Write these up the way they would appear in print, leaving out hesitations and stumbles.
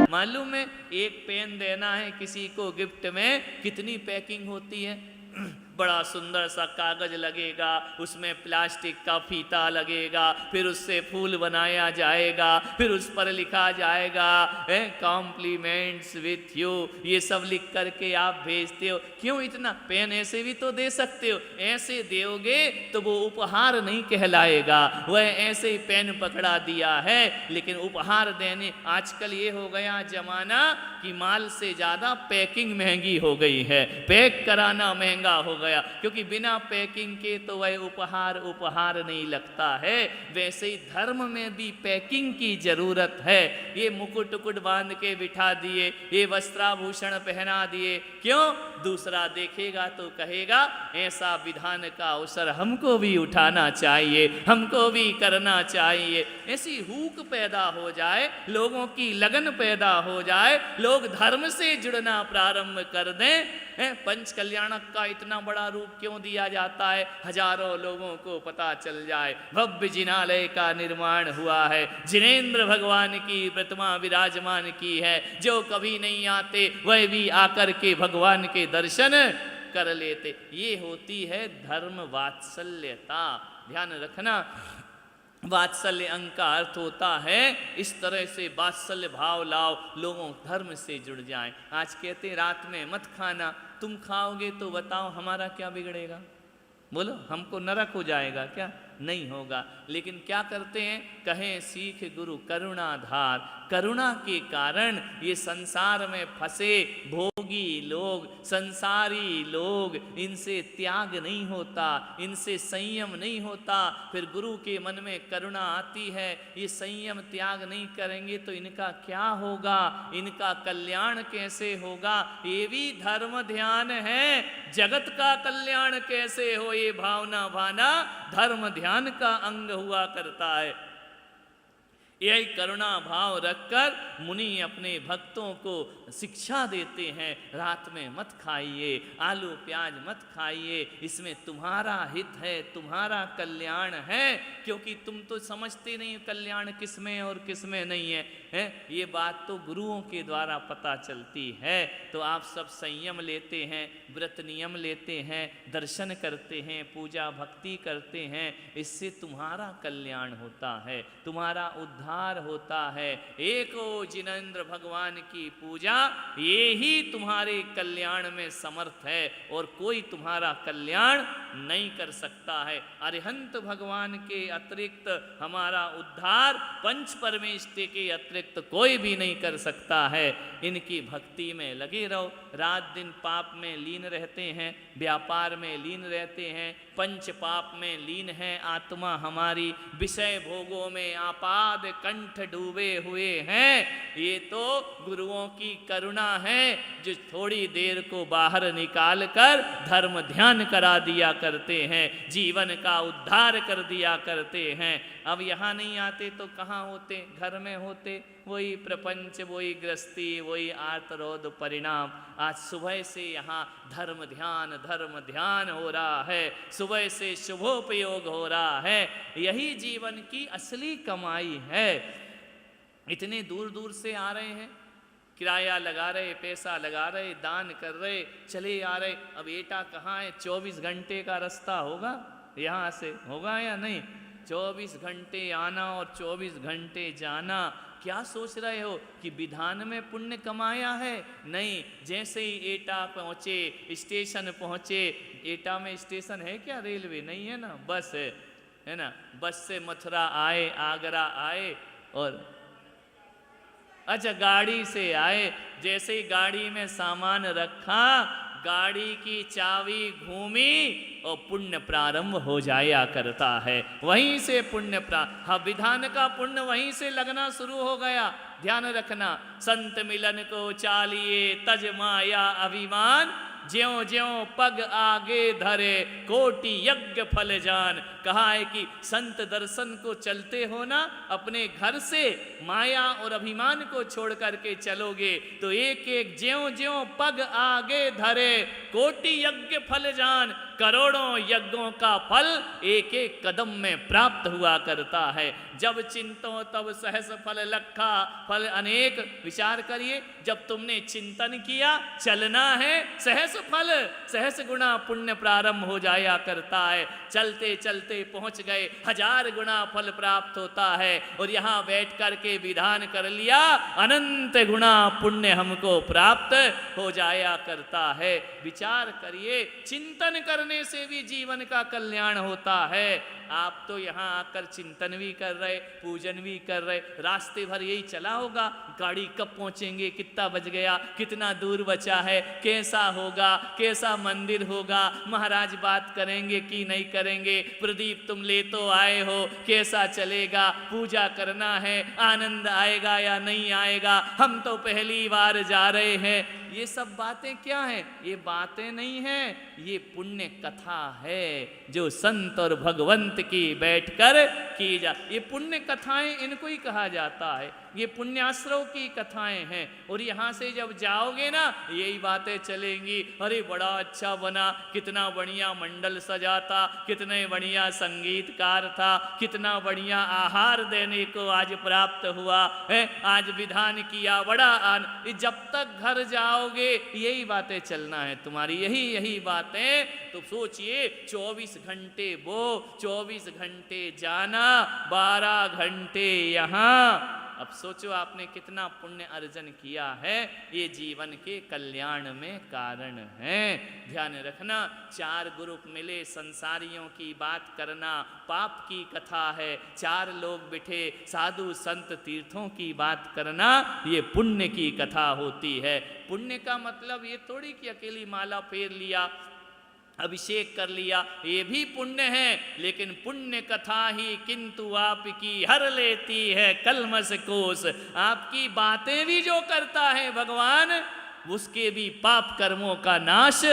मालूम है एक पेन देना है किसी को गिफ्ट में कितनी पैकिंग होती है? बड़ा सुंदर सा कागज लगेगा, उसमें प्लास्टिक का फीता लगेगा, फिर उससे फूल बनाया जाएगा, फिर उस पर लिखा जाएगा कॉम्प्लीमेंट्स विथ यू, ये सब लिख करके आप भेजते हो। क्यों इतना? पेन ऐसे भी तो दे सकते हो, ऐसे दोगे तो वो उपहार नहीं कहलाएगा। वह ऐसे ही पेन पकड़ा दिया है, लेकिन उपहार देने आजकल ये हो गया जमाना कि माल से ज्यादा पैकिंग महंगी हो गई है, पैक कराना महंगा हो गया, क्योंकि बिना पैकिंग के तो वह उपहार उपहार नहीं लगता है। वैसे ही धर्म में भी पैकिंग की जरूरत है। ये मुकुट टुकुट बांध के बिठा दिए, ये वस्त्राभूषण पहना दिए, क्यों? दूसरा देखेगा तो कहेगा ऐसा विधान का अवसर हमको भी उठाना चाहिए, हमको भी करना चाहिए। ऐसी हुक पैदा हो जाए, लोगों की लगन पैदा हो जाए, लोग धर्म से जुड़ना प्रारंभ कर दें। पंच कल्याणक का इतना बड़ा रूप क्यों दिया जाता है? हजारों लोगों को पता चल जाए भव्य जिनालय का निर्माण हुआ है, जिनेंद्र भगवान की प्रतिमा विराजमान की है, जो कभी नहीं आते वह भी आकर के भगवान के दर्शन कर लेते। ये होती है धर्म वात्सल्यता। ध्यान रखना, वात्सल्य अंग का अर्थ होता है इस तरह से वात्सल्य भाव लाओ, लोगों धर्म से जुड़ जाएं। आज कहते रात में मत खाना, तुम खाओगे तो बताओ हमारा क्या बिगड़ेगा? बोलो, हमको नरक हो जाएगा क्या? नहीं होगा। लेकिन क्या करते हैं? कहें सीख गुरु करुणाधार, करुणा के कारण ये संसार में फंसे भोगी लोग, संसारी लोग, इनसे त्याग नहीं होता, इनसे संयम नहीं होता। फिर गुरु के मन में करुणा आती है, ये संयम त्याग नहीं करेंगे तो इनका क्या होगा, इनका कल्याण कैसे होगा? ये भी धर्म ध्यान है। जगत का कल्याण कैसे हो, ये भावना भाना धर्म ध्यान का अंग हुआ करता है। यही करुणा भाव रखकर मुनि अपने भक्तों को शिक्षा देते हैं, रात में मत खाइए, आलू प्याज मत खाइए, इसमें तुम्हारा हित है, तुम्हारा कल्याण है। क्योंकि तुम तो समझते नहीं कल्याण किसमें और किसमें नहीं है, ये बात तो गुरुओं के द्वारा पता चलती है। तो आप सब संयम लेते हैं, व्रत नियम लेते हैं, दर्शन करते हैं, पूजा भक्ति करते हैं, इससे तुम्हारा कल्याण होता है, तुम्हारा उद्धार होता है। एको जिनेंद्र भगवान की पूजा ये ही तुम्हारे कल्याण में समर्थ है, और कोई तुम्हारा कल्याण नहीं कर सकता है। अरिहंत भगवान के अतिरिक्त हमारा उद्धार पंच परमेष्टि के अतिरिक्त कोई भी नहीं कर सकता है। इनकी भक्ति में लगे रहो, रात दिन पाप में लीन रहते हैं, व्यापार में लीन रहते हैं, पंच पाप में लीन है आत्मा हमारी, विषय भोगों में आपाद कंठ डूबे हुए हैं। ये तो गुरुओं की करुणा है, जो थोड़ी देर को बाहर निकाल कर धर्म ध्यान करा दिया करते हैं, जीवन का उद्धार कर दिया करते हैं। अब यहाँ नहीं आते तो कहाँ होते? घर में होते। वही प्रपंच, वही गृहस्थी, वही आर्तरोध परिणाम। आज सुबह से यहाँ धर्म ध्यान हो रहा है, सुबह से शुभोपयोग हो रहा है। यही जीवन की असली कमाई है। इतने दूर दूर से आ रहे हैं, किराया लगा रहे, पैसा लगा रहे, दान कर रहे, चले आ रहे। अब एटा कहाँ है? 24 घंटे का रास्ता होगा, यहाँ से होगा या नहीं? 24 घंटे आना और 24 घंटे जाना। क्या सोच रहे हो कि विधान में पुण्य कमाया है? नहीं। जैसे ही एटा पहुँचे, स्टेशन पहुँचे, एटा में स्टेशन है क्या? रेलवे नहीं है ना, बस है ना। बस से मथुरा आए, आगरा आए, और अच्छा गाड़ी से आए। जैसे ही गाड़ी में सामान रखा, गाड़ी की चाबी घूमी और पुण्य प्रारंभ हो जाया करता है। वहीं से पुण्य हाँ, विधान का पुण्य वहीं से लगना शुरू हो गया। ध्यान रखना, संत मिलन को चालिए तज माया अभिमान, ज्यों ज्यों पग आगे धरे कोटि यज्ञ फल जान। कहा है कि संत दर्शन को चलते हो ना, अपने घर से माया और अभिमान को छोड़ करके चलोगे तो एक एक ज्यों ज्यों पग आगे धरे कोटि यज्ञ फल जान। करोड़ों यज्ञों का फल एक एक कदम में प्राप्त हुआ करता है। जब चिंतो तब सहस फल लखा, फल अनेक। विचार करिए, जब तुमने चिंतन किया, चलना है, सहस फल, सहस गुना पुण्य प्रारंभ हो जाया करता है। चलते चलते पहुंच गए, 1000 गुना फल प्राप्त होता है। और यहाँ बैठ करके विधान कर लिया, अनंत गुना पुण्य हमको प्राप्त हो जाया करता है। विचार करिए, चिंतन करने से भी जीवन का कल्याण होता है। आप तो यहाँ आकर चिंतन भी कर रहे, पूजन भी कर रहे, रास्ते भर यही चला होगा, गाड़ी कब पहुंचेंगे, कितना बज गया, कितना दूर बचा है, कैसा होगा, कैसा मंदिर होगा, महाराज बात करेंगे कि नहीं करेंगे, प्रदीप तुम ले तो आए हो, कैसा चलेगा, पूजा करना है, आनंद आएगा या नहीं आएगा, हम तो पहली बार जा रहे हैं। ये सब बातें क्या हैं? ये बातें नहीं हैं, ये पुण्य कथा है जो संत और भगवंत की बैठकर की जा। ये पुण्य कथाएं इनको ही कहा जाता है, ये पुण्याश्रव की कथाएं हैं। और यहाँ से जब जाओगे ना, यही बातें चलेंगी, अरे बड़ा अच्छा बना, कितना बढ़िया मंडल सजा था, कितने बढ़िया संगीतकार था, कितना बढ़िया आहार देने को आज प्राप्त हुआ है, आज विधान किया, बड़ा जब तक घर जाओगे यही बातें चलना है तुम्हारी, यही बातें। तो सोचिए, 24 घंटे वो, 24 घंटे जाना, 12 घंटे यहाँ। अब सोचो आपने कितना पुण्य अर्जन किया है, ये जीवन के कल्याण में कारण है। ध्यान रखना, 4 ग्रुप मिले, संसारियों की बात करना पाप की कथा है, 4 लोग बिठे, साधु संत तीर्थों की बात करना ये पुण्य की कथा होती है। पुण्य का मतलब ये थोड़ी कि अकेली माला फेर लिया, अभिषेक कर लिया, ये भी पुण्य है, लेकिन पुण्य कथा ही किंतु आपकी हर लेती है कलमश कोस। आपकी बातें भी जो करता है भगवान, उसके भी पाप कर्मों का नाश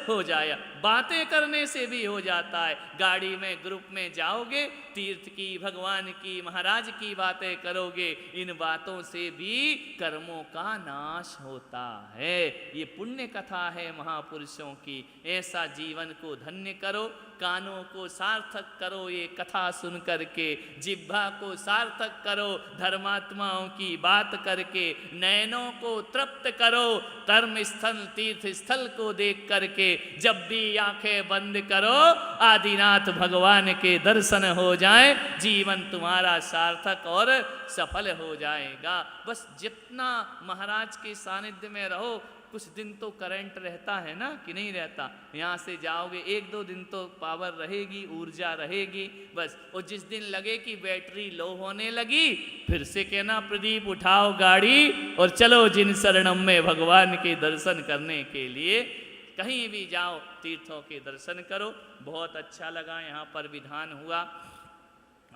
हो जाए। बातें करने से भी हो जाता है। गाड़ी में ग्रुप में जाओगे, तीर्थ की, भगवान की, महाराज की बातें करोगे, इन बातों से भी कर्मों का नाश होता है। ये पुण्य कथा है महापुरुषों की। ऐसा जीवन को धन्य करो, कानों को सार्थक करो ये कथा सुन करके, जिह्वा को सार्थक करो धर्मात्माओं की बात करके, नयनों को तृप्त करो धर्म स्थल तीर्थ स्थल को देख करके। जब भी आंखें बंद करो, आदिनाथ भगवान के दर्शन हो जाए, जीवन तुम्हारा सार्थक और सफल हो जाएगा। बस जितना महाराज के सानिध्य में रहो, कुछ दिन तो करंट रहता है ना, कि नहीं रहता? यहाँ से जाओगे 1-2 दिन तो पावर रहेगी, ऊर्जा रहेगी बस। और जिस दिन लगे कि बैटरी लो होने लगी, फिर से कहना प्रदीप उठाओ गाड़ी और चलो जिन शरणम में भगवान के दर्शन करने के लिए। कहीं भी जाओ, तीर्थों के दर्शन करो। बहुत अच्छा लगा, यहाँ पर विधान हुआ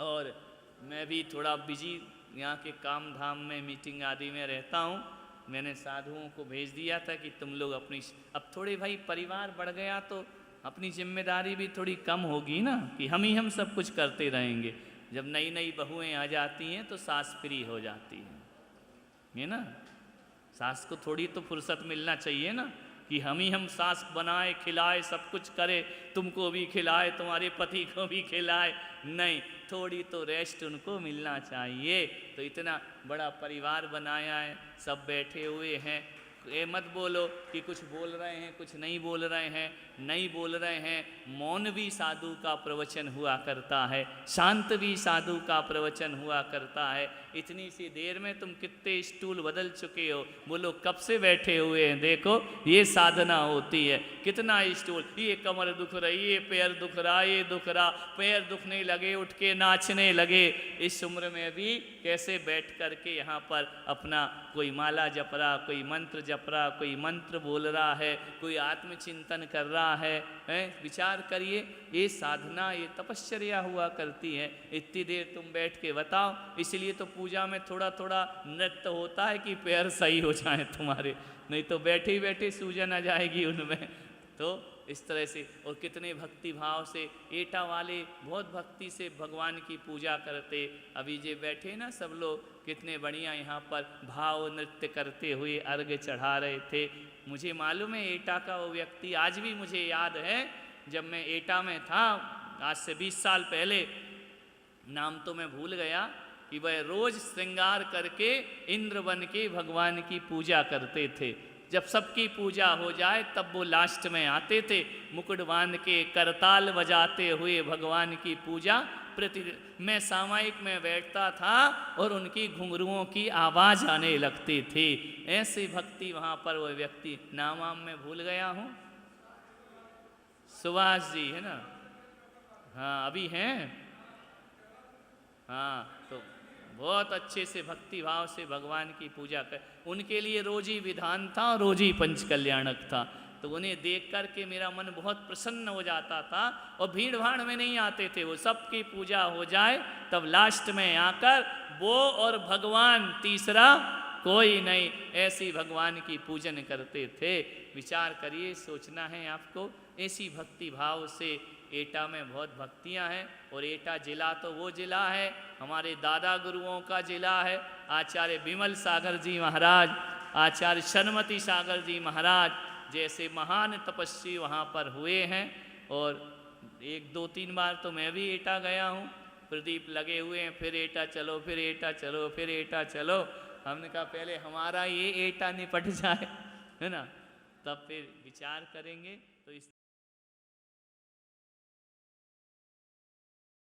और मैं भी थोड़ा बिजी यहाँ के काम धाम में, मीटिंग आदि में रहता हूँ। मैंने साधुओं को भेज दिया था कि तुम लोग अपनी, अब थोड़े भाई परिवार बढ़ गया तो अपनी जिम्मेदारी भी थोड़ी कम होगी ना, कि हम सब कुछ करते रहेंगे। जब नई नई बहुएं आ जाती हैं तो सास फ्री हो जाती है ना। सास को थोड़ी तो फुर्सत मिलना चाहिए ना, कि हम सास बनाए खिलाए सब कुछ करे, तुमको भी खिलाए तुम्हारे पति को भी खिलाए। नहीं, थोड़ी तो रेस्ट उनको मिलना चाहिए। तो इतना बड़ा परिवार बनाया है, सब बैठे हुए हैं। ये मत बोलो कि कुछ बोल रहे हैं, कुछ नहीं बोल रहे हैं, नहीं बोल रहे हैं। मौन भी साधु का प्रवचन हुआ करता है, शांत भी साधु का प्रवचन हुआ करता है। इतनी सी देर में तुम कितने स्टूल बदल चुके हो, बोलो कब से बैठे हुए हैं। देखो ये साधना होती है। कितना स्टूल, ये कमर दुख रही, ये पैर दुख रहा, ये दुख रहा, पैर दुखने लगे, उठ के नाचने लगे। इस उम्र में भी कैसे बैठ करके यहाँ पर अपना कोई माला जप रहा, कोई मंत्र जप रहा, कोई मंत्र बोल रहा है, कोई आत्मचिंतन कर रहा है। विचार करिए, ये साधना, ये तपश्चर्या हुआ करती है। इतनी देर तुम बैठ के बताओ। इसलिए तो पूजा में थोड़ा थोड़ा नृत्य होता है कि पैर सही हो जाए तुम्हारे, नहीं तो बैठे बैठे सूजन आ जाएगी उनमें। तो इस तरह से, और कितने भक्ति भाव से एटा वाले बहुत भक्ति से भगवान की पूजा करते। अभी जे बैठे ना सब लोग, कितने बढ़िया यहाँ पर भाव नृत्य करते हुए अर्घ्य चढ़ा रहे थे। मुझे मालूम है एटा का वो व्यक्ति, आज भी मुझे याद है, जब मैं एटा में था आज से 20 साल पहले, नाम तो मैं भूल गया, कि वह रोज श्रृंगार करके इंद्र बन के भगवान की पूजा करते थे। जब सबकी पूजा हो जाए तब वो लास्ट में आते थे, मुकुट बांध के करताल बजाते हुए भगवान की पूजा प्रति। मैं सामायिक में बैठता था और उनकी घुंघरुओं की आवाज़ आने लगती थी। ऐसी भक्ति वहाँ पर वो व्यक्ति, नाम मैं भूल गया हूँ, सुभाष जी है ना, हाँ अभी हैं, हाँ, तो बहुत अच्छे से भक्ति भाव से भगवान की पूजा कर, उनके लिए रोज ही विधान था और रोज ही पंच कल्याणक था। तो उन्हें देख कर के मेरा मन बहुत प्रसन्न हो जाता था, और भीड़ भाड़ में नहीं आते थे वो, सबकी पूजा हो जाए तब लास्ट में आकर वो और भगवान, तीसरा कोई नहीं, ऐसी भगवान की पूजन करते थे। विचार करिए, सोचना है आपको, ऐसी भक्ति भाव से एटा में बहुत भक्तियां हैं। और एटा जिला तो वो जिला है, हमारे दादा गुरुओं का जिला है। आचार्य विमल सागर जी महाराज, आचार्य शर्मती सागर जी महाराज जैसे महान तपस्वी वहाँ पर हुए हैं। और 1 2 3 बार तो मैं भी एटा गया हूँ, प्रदीप लगे हुए हैं, फिर एटा चलो, फिर एटा चलो, फिर एटा चलो। हमने कहा पहले हमारा ये एटा निपट जाए, है ना, तब फिर विचार करेंगे। तो इस